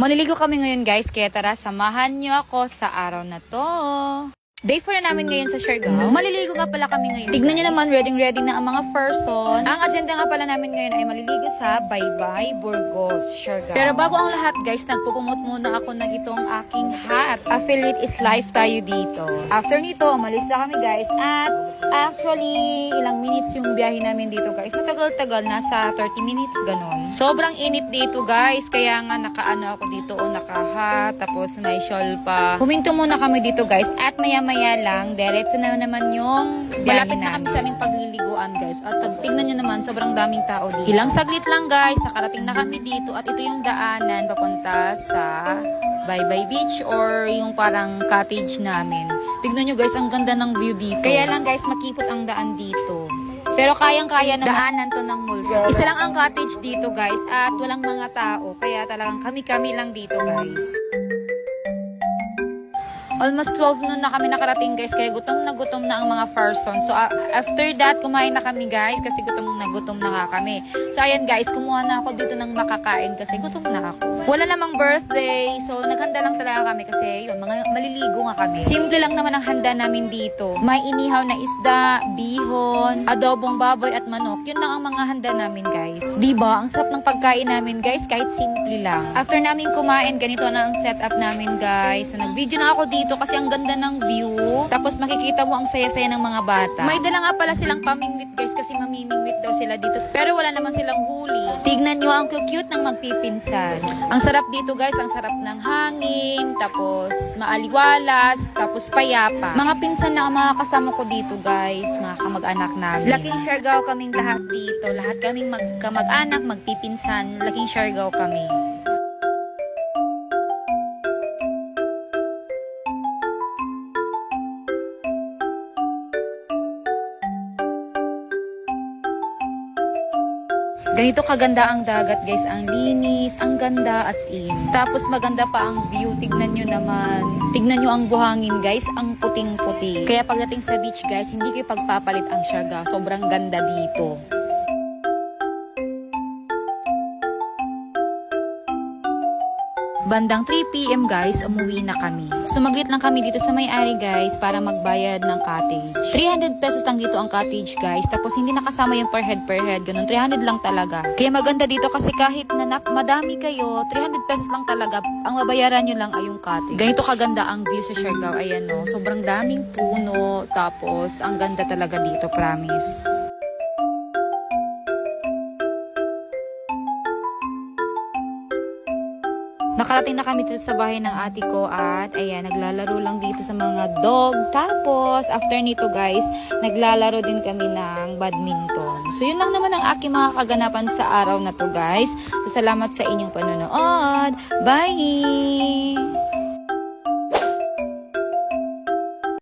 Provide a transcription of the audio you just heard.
Maliligo kami ngayon guys, kaya tara samahan nyo ako sa araw na to. Day 4 na namin ngayon sa Siargao. Maliligo nga pala kami ngayon. Tignan nyo naman, ready na ang mga person. Ang agenda nga pala namin ngayon ay maliligo sa Baybay, Burgos, Siargao. Pero bago ang lahat guys, nagpupumot muna ako ng itong aking hat. Affiliate is life tayo dito. After nito, umalis na kami guys. At actually, ilang minutes yung biyahe namin dito guys. Matagal-tagal, nasa 30 minutes ganon. Sobrang init dito guys. Kaya nga nakaano ako dito o naka-hat. Tapos may shawl pa. Huminto muna kami dito guys. At maya lang, diretso na naman yung malapit na kami sa aming pagliliguan guys. At tignan nyo naman, sobrang daming tao dito. Ilang saglit lang guys, nakarating na kami dito. At ito yung daanan papunta sa Baybay Beach or yung parang cottage namin. Tignan nyo guys, ang ganda ng view dito. Kaya lang guys, makipot ang daan dito. Pero kayang-kaya na daanan to ng multo. Isa lang ang cottage dito guys at walang mga tao. Kaya talagang kami-kami lang dito guys. Almost 12 noon na kami nakarating guys, kaya gutom na ang mga person. So after that, kumain na kami guys kasi gutom na nga kami. So ayan guys, kumuha na ako dito ng makakain kasi gutom na ako. Wala namang birthday, so naghanda lang talaga kami kasi yun, mga maliligo nga kami. Simple lang naman ang handa namin dito. May inihaw na isda, bihon, adobong baboy at manok. Yun lang ang mga handa namin guys. Diba? Ang sarap ng pagkain namin guys, kahit simple lang. After namin kumain, ganito na ang setup namin guys. So nag-video na ako dito kasi ang ganda ng view. Tapos makikita mo ang saya-saya ng mga bata. May dala nga pala silang pamingwit guys kasi mamimingwit daw sila dito. Pero wala naman silang huli. Tignan nyo ang cute ng magpipinsan. Ang sarap dito guys, ang sarap ng hangin, tapos maaliwalas, tapos payapa. Mga pinsan na ang mga kasama ko dito guys, mga kamag-anak namin. Laking Siargao kaming lahat dito. Lahat kaming magkamag-anak, magpipinsan. Laking Siargao kami. Ganito kaganda ang dagat guys, ang linis, ang ganda as in. Tapos maganda pa ang view, tignan nyo naman. Tignan nyo ang buhangin guys, ang puting-puti. Kaya pagdating sa beach guys, hindi kayo pagpapalit ang Siargao, sobrang ganda dito. Bandang 3 PM guys, umuwi na kami. Sumaglit lang kami dito sa may-ari guys para magbayad ng cottage. 300 pesos lang dito ang cottage guys. Tapos hindi nakasama yung per head. Ganun, 300 lang talaga. Kaya maganda dito kasi kahit na madami kayo, 300 pesos lang talaga. Ang mabayaran nyo lang ay yung cottage. Ganito kaganda ang view sa Siargao. Ayan no, sobrang daming puno. Tapos ang ganda talaga dito, promise. Nakarating na kami dito sa bahay ng ate ko at ayan, naglalaro lang dito sa mga dog. Tapos, after nito guys, naglalaro din kami ng badminton. So, yun lang naman ang aking mga kaganapan sa araw na to guys. So, salamat sa inyong panonood. Bye!